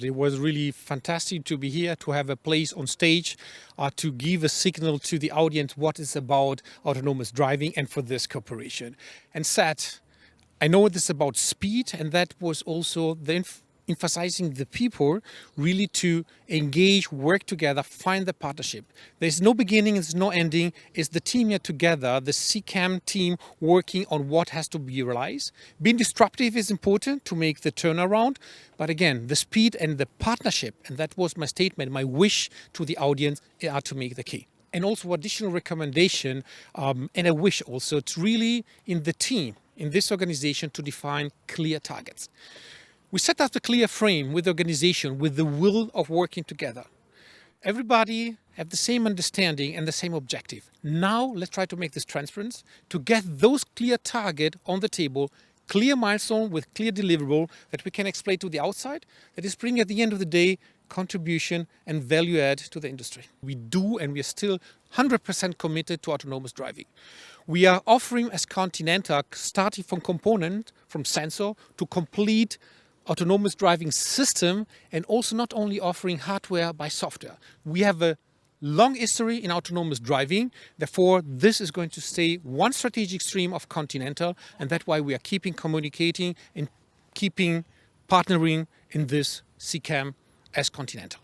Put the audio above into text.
It was really fantastic to be here, to have a place on stage, to give a signal to the audience what is about autonomous driving and for this cooperation. And said, I know it is about speed, and that was also the emphasizing the people really to engage, work together, find the partnership. There's no beginning, there's no ending. It's the team here together, the CCAM team working on what has to be realized. Being disruptive is important to make the turnaround. But again, the speed and the partnership, and that was my statement, my wish to the audience, are to make the key. And also additional recommendation, and a wish also, it's really in the team, in this organization, to define clear targets. We set up a clear frame with the organization, with the will of working together. Everybody have the same understanding and the same objective. Now let's try to make this transparent, to get those clear target on the table, clear milestone with clear deliverable that we can explain to the outside, that is bringing at the end of the day contribution and value add to the industry. We do, and we are still 100% committed to autonomous driving. We are offering as Continental, starting from component, from sensor to complete autonomous driving system, and also not only offering hardware by software. We have a long history in autonomous driving. Therefore, this is going to stay one strategic stream of Continental, and that's why we are keeping communicating and keeping partnering in this CCAM as Continental.